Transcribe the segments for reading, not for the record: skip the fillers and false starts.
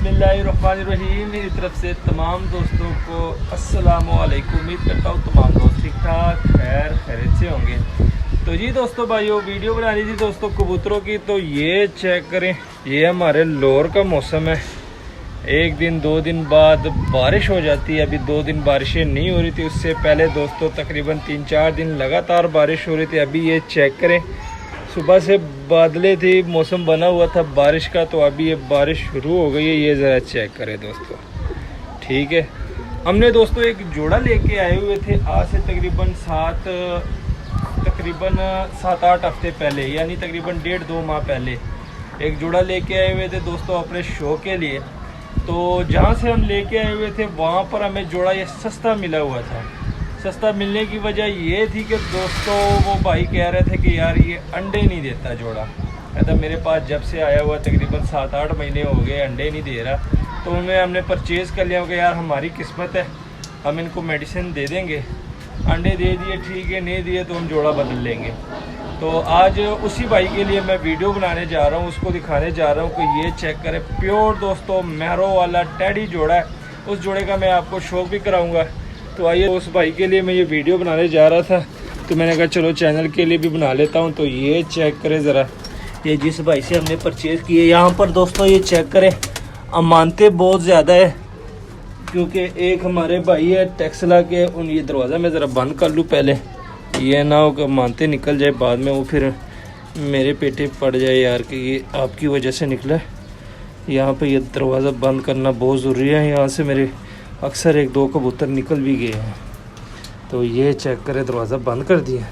बिस्मिल्लाहिर्रहमानिर्रहीम। मेरी तरफ से तमाम दोस्तों को अस्सलामुअलैकुम। उम्मीद करता हूँ तमाम दोस्त ठीक ठाक खैरियत से होंगे। तो जी दोस्तों भाइयों, वीडियो बनानी थी दोस्तों कबूतरों की। तो ये चेक करें, ये हमारे लोर का मौसम है। एक दिन दो दिन बाद बारिश हो जाती है। अभी 2 दिन बारिशें नहीं हो रही थी, उससे पहले दोस्तों तकरीबन 3-4 दिन लगातार बारिश हो रही थी। अभी ये चेक करें, सुबह से बादले थी, मौसम बना हुआ था बारिश का, तो अभी ये बारिश शुरू हो गई है। ये ज़रा चेक करें दोस्तों, ठीक है। हमने दोस्तों एक जोड़ा लेके आए हुए थे आज से तकरीबन 7-8 हफ्ते पहले, यानी तकरीबन 1.5-2 माह पहले एक जोड़ा लेके आए हुए थे दोस्तों अपने शो के लिए। तो जहाँ से हम लेके आए हुए थे वहाँ पर हमें जोड़ा ये सस्ता मिला हुआ था। सस्ता मिलने की वजह ये थी कि दोस्तों वो भाई कह रहे थे कि यार ये अंडे नहीं देता जोड़ा। कहता मेरे पास जब से आया हुआ तकरीबन 7-8 महीने हो गए, अंडे नहीं दे रहा। तो उन्हें हमने परचेज़ कर लिया कि यार हमारी किस्मत है, हम इनको मेडिसिन दे देंगे। अंडे दे दिए ठीक है, नहीं दिए तो हम जोड़ा बदल लेंगे। तो आज उसी भाई के लिए मैं वीडियो बनाने जा रहा हूँ, उसको दिखाने जा रहा हूँ कि ये चेक करें, प्योर दोस्तों मैरो वाला टैडी जोड़ा है। उस जोड़े का मैं आपको शौक भी कराऊँगा। तो आइए, उस भाई के लिए मैं ये वीडियो बनाने जा रहा था, तो मैंने कहा चलो चैनल के लिए भी बना लेता हूँ। तो ये चेक करें ज़रा, ये जिस भाई से हमने परचेज़ किए, यहाँ पर दोस्तों ये चेक करें, अमानतें बहुत ज़्यादा है। क्योंकि एक हमारे भाई है टेक्सला के, उन ये दरवाज़ा मैं ज़रा बंद कर लूँ पहले, ये ना हो कि अमानतें निकल जाए बाद में, वो फिर मेरे पेटे पड़ जाए यार कि ये आपकी वजह से निकला है। यहाँ पर ये दरवाज़ा बंद करना बहुत ज़रूरी है। यहाँ से मेरे अक्सर 1-2 कबूतर निकल भी गए हैं। तो ये चेक करें, दरवाज़ा बंद कर दिया,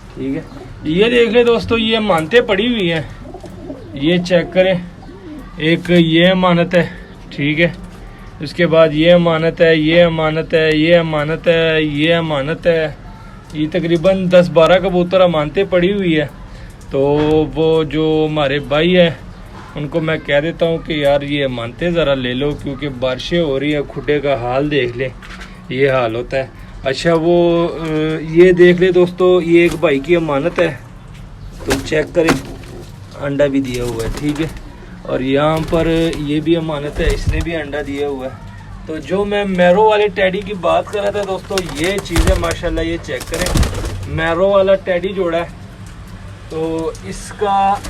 ठीक है। ये देख ले दोस्तों, ये अमानतें पड़ी हुई हैं, ये चेक करें। एक ये अमानत है, ठीक है। उसके बाद ये अमानत है, ये अमानत है, ये अमानत है, ये अमानत है। ये तकरीबन 10-12 कबूतर अमानतें पड़ी हुई है। तो वो जो हमारे भाई है उनको मैं कह देता हूँ कि यार ये अमानतें ज़रा ले लो, क्योंकि बारिशें हो रही है, खुडे का हाल देख ले, ये हाल होता है। अच्छा वो ये देख ले दोस्तों, ये एक भाई की अमानत है, तो चेक करें, अंडा भी दिया हुआ है, ठीक है। और यहाँ पर ये भी अमानत है, इसने भी अंडा दिया हुआ है। तो जो मैं मैरो वाले टैडी की बात कर रहा था दोस्तों, ये चीज़ है माशाल्लाह। ये चेक करें, मैरो वाला टैडी जोड़ा है, तो इसका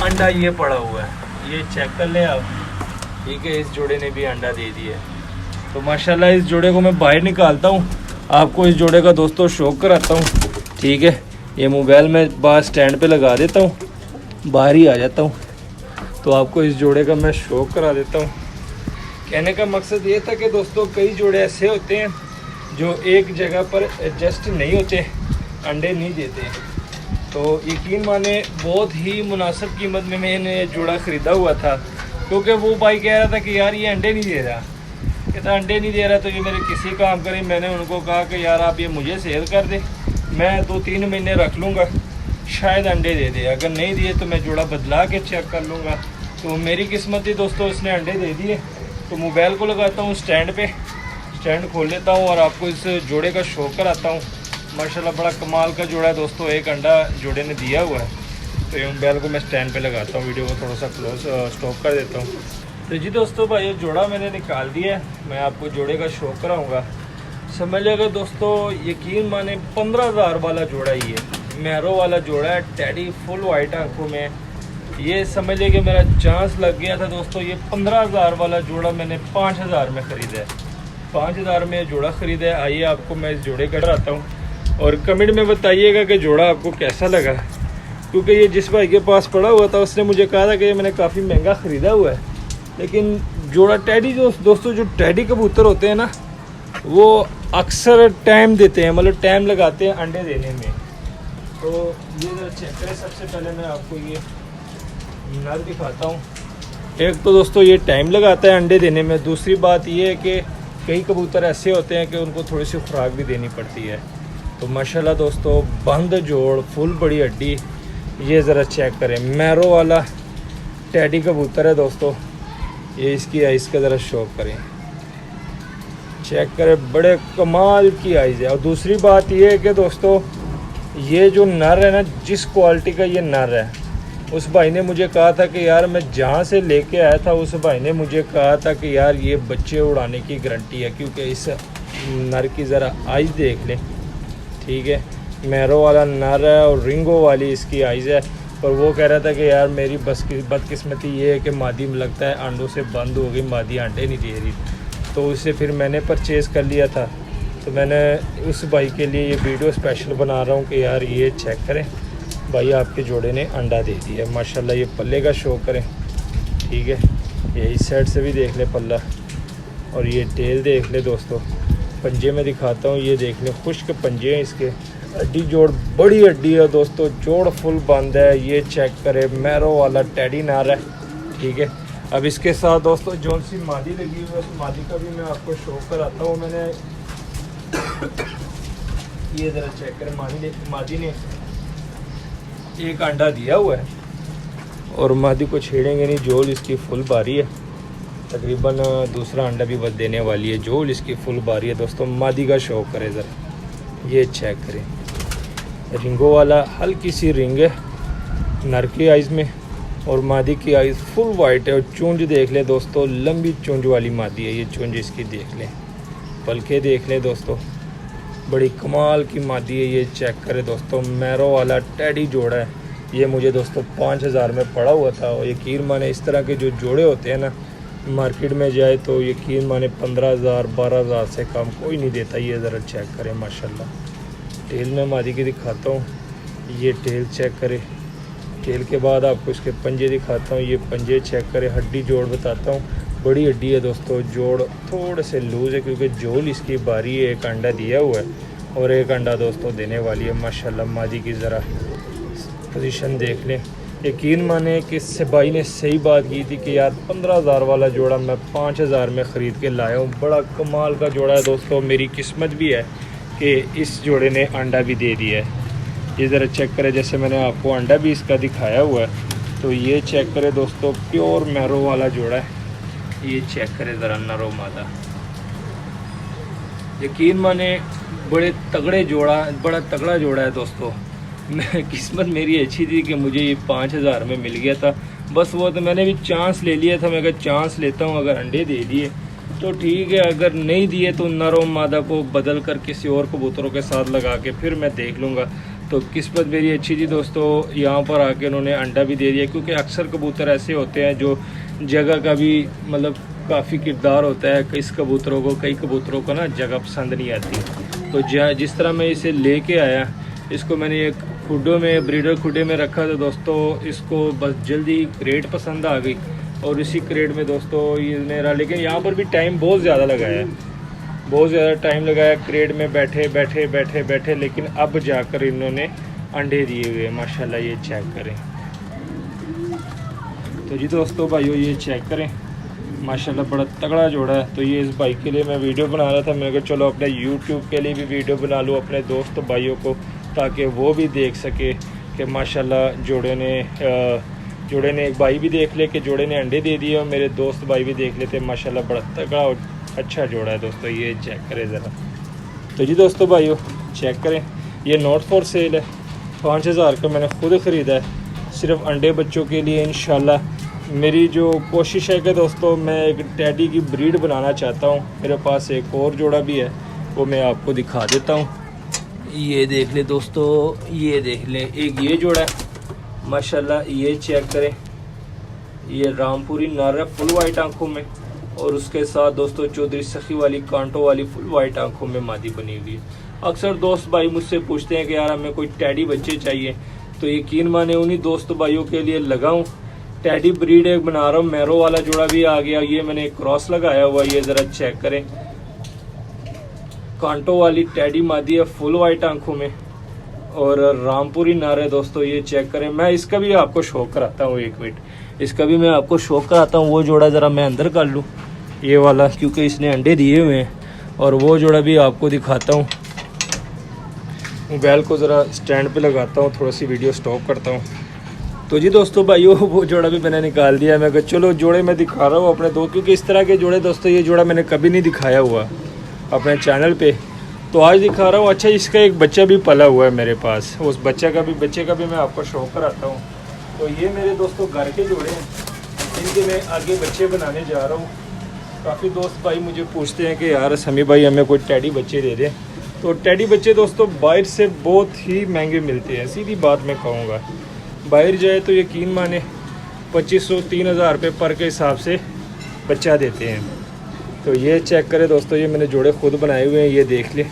अंडा ये पड़ा हुआ है, ये चेक कर लें आप, ठीक है। इस जोड़े ने भी अंडा दे दिया। तो माशाल्लाह इस जोड़े को मैं बाहर निकालता हूँ, आपको इस जोड़े का दोस्तों शौक कराता हूँ, ठीक है। ये मोबाइल में बाहर स्टैंड पे लगा देता हूँ, बाहर ही आ जाता हूँ, तो आपको इस जोड़े का मैं शौक करा देता हूँ। कहने का मकसद ये था कि दोस्तों कई जोड़े ऐसे होते हैं जो एक जगह पर एडजस्ट नहीं होते, अंडे नहीं देते। तो यकीन माने बहुत ही मुनासिब कीमत में मैंने जोड़ा ख़रीदा हुआ था, क्योंकि वो भाई कह रहा था कि यार ये अंडे नहीं दे रहा। कहता अंडे नहीं दे रहा तो ये मेरे किसी काम करे। मैंने उनको कहा कि यार आप ये मुझे सेल कर दे, मैं 2-3 महीने रख लूँगा, शायद अंडे दे दे। अगर नहीं दिए तो मैं जोड़ा बदला के चेक कर लूँगा। तो मेरी किस्मत थी दोस्तों, इसने अंडे दे दिए। तो मोबाइल को लगाता हूँ स्टैंड पे, स्टैंड खोल लेता हूँ और आपको इस जोड़े का शौक कराता हूँ। माशाल्लाह बड़ा कमाल का जोड़ा है दोस्तों, एक अंडा जोड़े ने दिया हुआ है। तो ये मोबाइल को मैं स्टैंड पे लगाता हूँ, वीडियो को थोड़ा सा क्लोज स्टॉप कर देता हूँ। तो जी दोस्तों भाई, ये जोड़ा मैंने निकाल दिया है, मैं आपको जोड़े का शौक कराऊँगा। समझ लिएगा दोस्तों, यकीन माने 15,000 वाला जोड़ा ही है, मैरो वाला जोड़ा है, टैडी फुल वाइट आंखों में। ये समझ लीजिए कि मेरा चांस लग गया था दोस्तों। ये 15,000 वाला जोड़ा मैंने 5,000 में ख़रीदा है, 5,000 में जोड़ा ख़रीदा है। आइए आपको मैं इस जोड़े का कराता हूँ और कमेंट में बताइएगा कि जोड़ा आपको कैसा लगा। क्योंकि ये जिस भाई के पास पड़ा हुआ था उसने मुझे कहा था कि ये मैंने काफ़ी महंगा ख़रीदा हुआ है, लेकिन जोड़ा टैडी जो दोस्तों जो टैडी कबूतर होते हैं ना, वो अक्सर टाइम देते हैं, मतलब टाइम लगाते हैं अंडे देने में। तो ये ज़रा चेक करें, सबसे पहले मैं आपको ये नर दिखाता हूँ। एक तो दोस्तों ये टाइम लगाता है अंडे देने में, दूसरी बात ये है कि कई कबूतर ऐसे होते हैं कि उनको थोड़ी सी खुराक भी देनी पड़ती है। तो माशाल्लाह दोस्तों बंद जोड़, फुल बड़ी हड्डी, ये ज़रा चेक करें, मैरो वाला टैडी कबूतर है दोस्तों। ये इसकी आइज़ का ज़रा शौक करें, चेक करें, बड़े कमाल की आइज़ है। और दूसरी बात ये है कि दोस्तों ये जो नर है ना, जिस क्वालिटी का ये नर है, उस भाई ने मुझे कहा था कि यार मैं जहाँ से लेके आया था उस भाई ने मुझे कहा था कि यार ये बच्चे उड़ाने की गारंटी है, क्योंकि इस नर की ज़रा आइज़ देख लें, ठीक है। मैरो वाला नर है और रिंगो वाली इसकी आइज़ है। और वो कह रहा था कि यार मेरी बदकिस्मती ये है कि मादी में लगता है अंडों से बंद हो गई, मादी अंडे नहीं दे रही। तो उसे फिर मैंने परचेज़ कर लिया था। तो मैंने उस भाई के लिए ये वीडियो स्पेशल बना रहा हूँ कि यार ये चेक करें भाई, आपके जोड़े ने अंडा दे दिया माशाल्लाह। ये पल्ले का शो करें, ठीक है। ये इस साइड से भी देख ले पल्ला, और ये टेल देख ले दोस्तों। पंजे में दिखाता हूँ, ये देख ले खुश्क पंजे हैं इसके। हड्डी जोड़ बड़ी हड्डी है दोस्तों, जोड़ फुल बंद है। ये चेक करें, मैरो वाला टेडी नार है, ठीक है। अब इसके साथ दोस्तों जौन सी मादी लगी हुई है उस मादी का भी मैं आपको शो कराता हूँ। मैंने ये ज़रा चेक करें, मादी ने एक अंडा दिया हुआ है और मादी को छेड़ेंगे नहीं। जोल इसकी फुल बारी है, तकरीबन दूसरा अंडा भी बस देने वाली है। जोल इसकी फुल बारी है दोस्तों। मादी का शो करें ज़रा, ये चेक करें। रिंगो वाला हल्की सी रिंग है नर की आइज़ में, और मादी की आइज़ फुल वाइट है। और चूंज देख लें दोस्तों, लंबी चूंज वाली मादी है। ये चूंज इसकी देख लें, पलके देख लें दोस्तों, बड़ी कमाल की मादी है। ये चेक करें दोस्तों, मैरो वाला टेडी जोड़ा है। ये मुझे दोस्तों 5000 में पड़ा हुआ था। और यकीन माने इस तरह के जो जोड़े होते हैं ना, मार्केट में जाए तो यकीन माने 15000 12000 से कम कोई नहीं देता। ये ज़रा चेक करें माशाल्लाह। टेल में मादी की दिखाता हूँ, ये टेल चेक करें। टेल के बाद आपको इसके पंजे दिखाता हूँ, ये पंजे चेक करें। हड्डी जोड़ बताता हूँ, बड़ी हड्डी है दोस्तों। जोड़ थोड़े से लूज़ है क्योंकि जोल इसकी बारी है। एक अंडा दिया हुआ है और एक अंडा दोस्तों देने वाली है माशाल्लाह। मादी की ज़रा पोजीशन देख लें। यकीन माने कि इस भाई ने सही बात की थी कि यार 15000 वाला जोड़ा मैं 5000 में ख़रीद के लाया हूँ। बड़ा कमाल का जोड़ा है दोस्तों। मेरी किस्मत भी है कि इस जोड़े ने अंडा भी दे दिया है। ये ज़रा चेक करें, जैसे मैंने आपको अंडा भी इसका दिखाया हुआ है। तो ये चेक करें दोस्तों, प्योर मैरो वाला जोड़ा है। ये चेक करें ज़रा नरो मादा। यकीन माने बड़ा तगड़ा जोड़ा है दोस्तों। मैं किस्मत मेरी अच्छी थी कि मुझे ये 5000 में मिल गया था। बस वो तो मैंने भी चांस ले लिया था। मैं अगर चांस लेता हूँ, अगर अंडे दे दिए तो ठीक है, अगर नहीं दिए तो नरो मादा को बदल कर किसी और कबूतरों के साथ लगा के फिर मैं देख लूँगा। तो किस्मत मेरी अच्छी थी दोस्तों, यहाँ पर आके उन्होंने अंडा भी दे दिया। क्योंकि अक्सर कबूतर ऐसे होते हैं जो जगह का भी मतलब काफ़ी किरदार होता है। कई कबूतरों को ना जगह पसंद नहीं आती। तो जिस तरह मैं इसे लेके आया, इसको मैंने एक खुडों में, ब्रीडर खुडे में रखा था दोस्तों। इसको बस जल्दी क्रेट पसंद आ गई और इसी क्रेट में दोस्तों ये मेरा, लेकिन यहाँ पर भी टाइम बहुत ज़्यादा लगाया है, बहुत ज़्यादा टाइम लगाया क्रेट में बैठे। लेकिन अब जाकर इन्होंने अंडे दिए हुए माशाल्लाह। ये चेक करें। तो जी दोस्तों भाइयों, ये चेक करें माशाल्लाह, बड़ा तगड़ा जोड़ा है। तो ये इस भाई के लिए मैं वीडियो बना रहा था। मैं कहा चलो अपने यूट्यूब के लिए भी वीडियो बना लूँ अपने दोस्त भाइयों को, ताकि वो भी देख सके कि माशाल्लाह जोड़े ने एक भाई भी देख ले कि जोड़े ने अंडे दे दिए, और मेरे दोस्त भाई भी देख लेते माशाल्लाह। बड़ा तगड़ा और अच्छा जोड़ा है दोस्तों। ये चेक करें ज़रा। तो जी दोस्तों भाइयों चेक करें, ये नॉट फॉर सेल है। 5000 का मैंने खुद ख़रीदा है सिर्फ अंडे बच्चों के लिए। इंशाल्लाह मेरी जो कोशिश है कि दोस्तों मैं एक टेडी की ब्रीड बनाना चाहता हूँ। मेरे पास एक और जोड़ा भी है, वो मैं आपको दिखा देता हूँ। ये देख ले दोस्तों, ये देख ले, एक ये जोड़ा है माशाल्लाह। ये चेक करें, ये रामपुरी नर है फुल वाइट आंखों में, और उसके साथ दोस्तों चौधरी सखी वाली कांटों वाली फुल वाइट आंखों में मादी बनी हुई है। अक्सर दोस्त भाई मुझसे पूछते हैं कि यार हमें कोई टैडी बच्चे चाहिए, तो यकीन माने उन्हीं दोस्त भाइयों के लिए लगाऊं। टैडी ब्रीड एक बना रहा हूँ, मैरो वाला जोड़ा भी आ गया। ये मैंने एक क्रॉस लगाया हुआ, ये ज़रा चेक करें। कांटो वाली टैडी मादी है फुल वाइट आंखों में, और रामपुरी नर है दोस्तों। ये चेक करें। मैं इसका भी आपको शो कराता हूँ, एक मिनट इसका भी मैं आपको शो कराता हूँ। वो जोड़ा ज़रा मैं अंदर कर लूँ, ये वाला, क्योंकि इसने अंडे दिए हुए हैं। और वो जोड़ा भी आपको दिखाता हूँ। मोबाइल को ज़रा स्टैंड पे लगाता हूँ, थोड़ा सी वीडियो स्टॉप करता हूँ। तो जी दोस्तों भाइयों, वो जोड़ा भी मैंने निकाल दिया। मैं कहा चलो जोड़े मैं दिखा रहा हूँ अपने दो, क्योंकि इस तरह के जोड़े दोस्तों, ये जोड़ा मैंने कभी नहीं दिखाया हुआ अपने चैनल पे, तो आज दिखा रहा हूँ। अच्छा, इसका एक बच्चा भी पला हुआ है मेरे पास, उस बच्चे का भी मैं आपको शो कराता हूँ। तो ये मेरे दोस्तों घर के जोड़े हैं, इनके मैं आगे बच्चे बनाने जा रहा हूँ। काफ़ी दोस्त भाई मुझे पूछते हैं कि यार समी भाई हमें कोई टैडी बच्चे दे दें। तो टैडी बच्चे दोस्तों बाहर से बहुत ही महंगे मिलते हैं, सीधी बात मैं कहूँगा। बाहर जाए तो यकीन माने 2500-3000 रुपये पर के हिसाब से बच्चा देते हैं। तो ये चेक करें दोस्तों, ये मैंने जोड़े खुद बनाए हुए हैं, ये देख लें।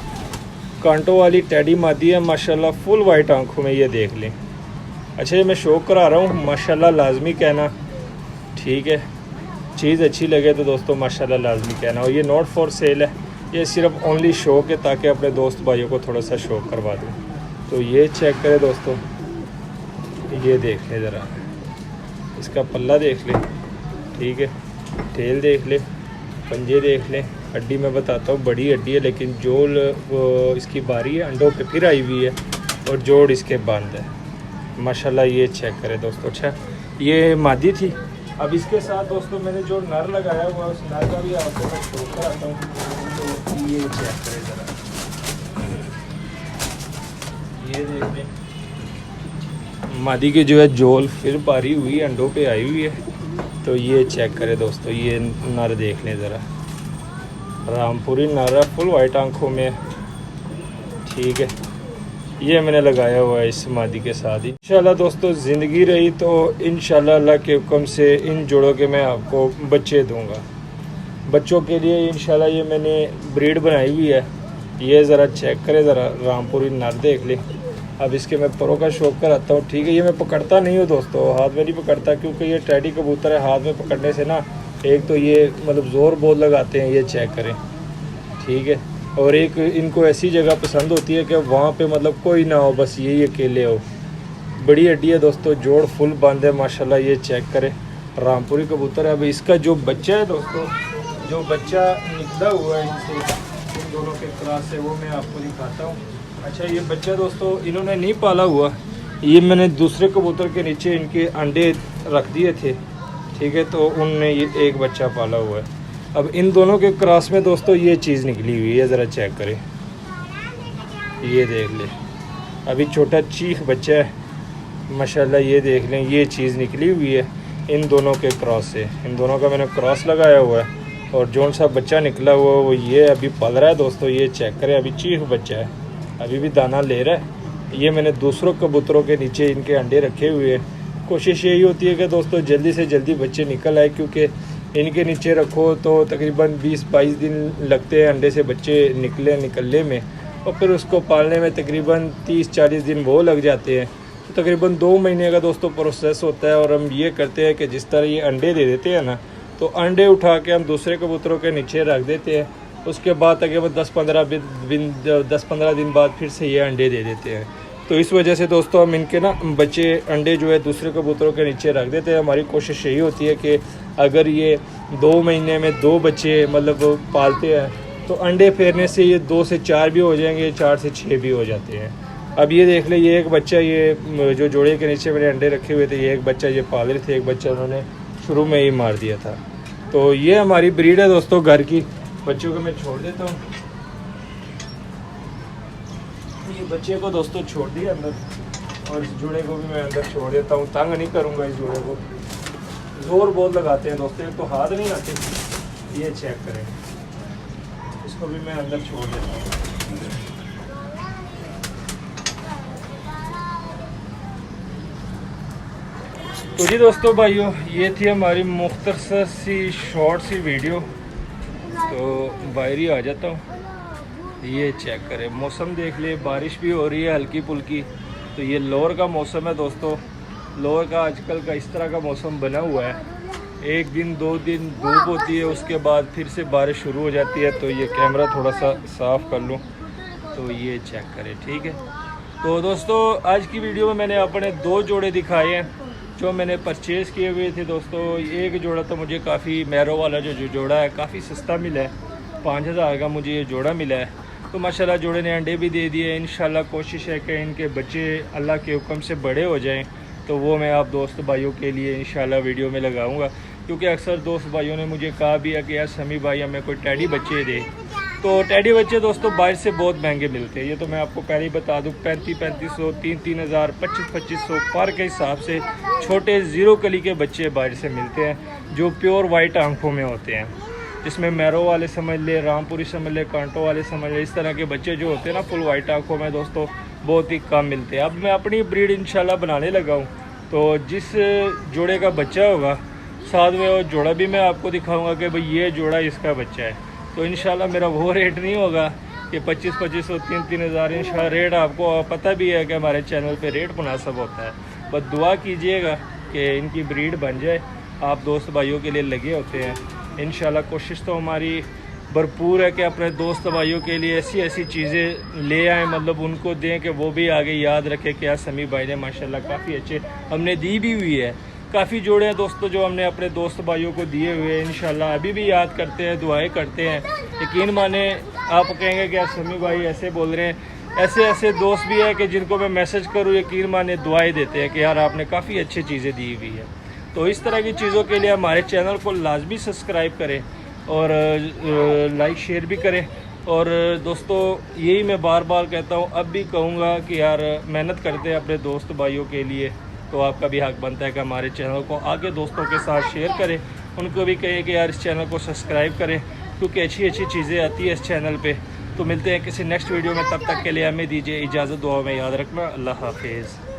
कांटों वाली टैडी मादी है माशाल्लाह, फुल वाइट आंखों में, ये देख लें। अच्छा ये मैं शो करा रहा हूँ, माशाल्लाह लाजमी कहना, ठीक है। चीज़ अच्छी लगे तो दोस्तों माशाल्लाह लाजमी कहना। और ये नॉट फॉर सेल है, ये सिर्फ ओनली शो के, ताकि अपने दोस्त भाइयों को थोड़ा सा शो करवा दूँ। तो ये चेक करें दोस्तों, ये देख लें ज़रा, इसका पल्ला देख लें, ठीक है। टेल देख लें, पंजे देख लें। हड्डी मैं बताता हूँ, बड़ी हड्डी है, लेकिन जोड़ वो इसकी बारी है, अंडों पे फिर आई हुई है, और जोड़ इसके बंद है माशाल्लाह। ये चेक करें दोस्तों। अच्छा ये मादी थी। अब इसके साथ दोस्तों मैंने जो नर लगाया हुआ उस नर का भी आपको मैं शो कराता हूँ। तो ये चेक करें ज़रा, ये देख लें, मादी की जो है जोल फिर बारी हुई, अंडों पे आई हुई है। तो ये चेक करें दोस्तों, ये नर देख लें ज़रा, रामपुरी नर है, फुल वाइट आंखों में, ठीक है। ये मैंने लगाया हुआ है इस मादी के साथ ही। इंशाल्लाह दोस्तों ज़िंदगी रही तो इंशाल्लाह अल्लाह के हुक्म से इन जोड़ों के मैं आपको बच्चे दूंगा। बच्चों के लिए इंशाल्लाह ये मैंने ब्रीड बनाई हुई है। ये ज़रा चेक करें, ज़रा रामपुरी नर देख लें। अब इसके मैं परों का शौक कराता हूँ, ठीक है। ये मैं पकड़ता नहीं हूँ दोस्तों, हाथ में नहीं पकड़ता, क्योंकि ये टैडी कबूतर है, हाथ में पकड़ने से ना एक तो ये मतलब ज़ोर बहुत लगाते हैं, ये चेक करें, ठीक है। और एक इनको ऐसी जगह पसंद होती है कि वहाँ पे मतलब कोई ना हो, बस यही अकेले हो। बड़ी हड्डी है दोस्तों, जोड़ फुल बंद है माशाल्लाह। ये चेक करें, रामपुरी कबूतर है। अब इसका जो बच्चा है दोस्तों, जो बच्चा निकला हुआ है इनसे, इन दोनों के क्रॉस से, वो मैं आपको दिखाता हूँ। अच्छा ये बच्चा दोस्तों इन्होंने नहीं पाला हुआ, ये मैंने दूसरे कबूतर के नीचे इनके अंडे रख दिए थे, ठीक है। तो उनने ये एक बच्चा पाला हुआ है। अब इन दोनों के क्रॉस में दोस्तों ये चीज़ निकली हुई है, ज़रा चेक करें, ये देख लें। अभी छोटा चीख बच्चा है माशाल्लाह, ये देख लें, ये चीज़ निकली हुई है इन दोनों के क्रॉस से। इन दोनों का मैंने क्रॉस लगाया हुआ है, और जौन सा बच्चा निकला हुआ है वो ये अभी पल रहा है दोस्तों। ये चेक करें, अभी चीख बच्चा है, अभी भी दाना ले रहा है। ये मैंने दूसरों कबूतरों के नीचे इनके अंडे रखे हुए हैं। कोशिश यही होती है कि दोस्तों जल्दी से जल्दी बच्चे निकल आए, क्योंकि इनके नीचे रखो तो तकरीबन 20-22 दिन लगते हैं अंडे से बच्चे निकलने में, और फिर उसको पालने में तकरीबन 30-40 दिन वो लग जाते हैं। तो तकरीबन 2 महीने का दोस्तों प्रोसेस होता है। और हम ये करते हैं कि जिस तरह ये अंडे दे देते हैं ना, तो अंडे उठा के हम दूसरे कबूतरों के नीचे रख देते हैं। उसके बाद तकरीबन 10-15 दिन बाद फिर से ये अंडे दे देते हैं। तो इस वजह से दोस्तों हम इनके ना बच्चे अंडे जो है दूसरे कबूतरों के नीचे रख देते हैं। हमारी कोशिश यही होती है कि अगर ये 2 महीने में 2 बच्चे मतलब पालते हैं तो अंडे फेरने से ये 2 से 4 भी हो जाएंगे, 4 से 6 भी हो जाते हैं। अब ये देख ले, ये एक बच्चा, ये जो जोड़े के नीचे मेरे अंडे रखे हुए थे, ये एक बच्चा ये पाल रहे थे, एक बच्चा उन्होंने शुरू में ही मार दिया था। तो ये हमारी ब्रीड है दोस्तों घर की। बच्चों को मैं छोड़ देता हूँ, ये बच्चे को दोस्तों छोड़ दिया अंदर, और इस जोड़े को भी मैं अंदर छोड़ देता हूँ। तंग नहीं करूँगा इस जोड़े को, जोर बहुत लगाते हैं दोस्तों, तो हाथ नहीं आते। ये चेक करें, इसको भी मैं अंदर छोड़ देता हूँ। तो जी दोस्तों भाइयों, ये थी हमारी मुख्तसर सी शॉर्ट सी वीडियो। तो बाहर ही आ जाता हूँ। ये चेक करें, मौसम देख ले, बारिश भी हो रही है हल्की फुल्की। तो ये लोअर का मौसम है दोस्तों, लोअर का आजकल का इस तरह का मौसम बना हुआ है। 1 दिन 2 दिन धूप होती है, उसके बाद फिर से बारिश शुरू हो जाती है। तो ये कैमरा थोड़ा सा साफ़ कर लूँ, तो ये चेक करें, ठीक है। तो दोस्तों आज की वीडियो में मैंने अपने 2 जोड़े दिखाए हैं जो मैंने परचेज़ किए हुए थे दोस्तों। एक जोड़ा तो मुझे काफ़ी मैरो वाला जो जोड़ा है काफ़ी सस्ता मिला है, 5000 का मुझे ये जोड़ा मिला है। तो माशाल्लाह जोड़े ने अंडे भी दे दिए। इंशाल्लाह कोशिश है कि इनके बच्चे अल्लाह के हुक्म से बड़े हो जाएं, तो वो मैं आप दोस्त भाइयों के लिए इंशाल्लाह वीडियो में लगाऊंगा। क्योंकि अक्सर दोस्त भाइयों ने मुझे कहा भी है कि यार समी भाई हमें कोई टैडी बच्चे दे, तो टेडी बच्चे दोस्तों बाहर से बहुत महंगे मिलते हैं, ये तो मैं आपको पहले ही बता दूं। 3500 3-3000 2500 पर के हिसाब से छोटे ज़ीरो कली के बच्चे बाहर से मिलते हैं जो प्योर वाइट आंखों में होते हैं, जिसमें मैरो वाले समझ ले, रामपुरी समझ ले, कांटो वाले समझ ले, इस तरह के बच्चे जो होते हैं ना फुल वाइट आंखों में दोस्तों बहुत ही कम मिलते हैं। अब मैं अपनी ब्रीड इंशाल्लाह बनाने लगा हूँ, तो जिस जोड़े का बच्चा होगा साथ में वो जोड़ा भी मैं आपको दिखाऊंगा कि भाई ये जोड़ा इसका बच्चा है। तो इंशाल्लाह मेरा वो रेट नहीं होगा कि 2500 3-3000 इंशाल्लाह रेट आपको पता भी है कि हमारे चैनल पे रेट मुनासिब होता है। बस दुआ कीजिएगा कि इनकी ब्रीड बन जाए, आप दोस्त भाइयों के लिए लगे होते हैं। इंशाल्लाह कोशिश तो हमारी भरपूर है कि अपने दोस्त भाइयों के लिए ऐसी ऐसी चीज़ें ले आएँ, मतलब उनको दें कि वो भी आगे याद रखें कि समी भाई ने माशाल्लाह काफ़ी अच्छे हमने दी भी हुई है। काफ़ी जोड़े हैं दोस्तों जो हमने अपने दोस्त भाइयों को दिए हुए हैं, इंशाल्लाह अभी भी याद करते हैं, दुआएं करते हैं। यकीन माने आप कहेंगे कि समी भाई ऐसे बोल रहे हैं, ऐसे ऐसे दोस्त भी हैं कि जिनको मैं मैसेज करूँ यकीन माने दुआएं देते हैं कि यार आपने काफ़ी अच्छी चीज़ें दी हुई है। तो इस तरह की चीज़ों के लिए हमारे चैनल को लाजमी सब्सक्राइब करें और लाइक शेयर भी करें। और दोस्तों यही मैं बार बार कहता हूँ, अब भी कहूँगा कि यार मेहनत करते हैं अपने दोस्त भाइयों के लिए, तो आपका भी हक बनता है कि हमारे चैनल को आगे दोस्तों के साथ शेयर करें, उनको भी कहें कि यार इस चैनल को सब्सक्राइब करें क्योंकि अच्छी अच्छी चीज़ें आती है इस चैनल पे। तो मिलते हैं किसी नेक्स्ट वीडियो में, तब तक के लिए हमें दीजिए इजाज़त, दुआ में याद रखना। अल्लाह हाफिज़।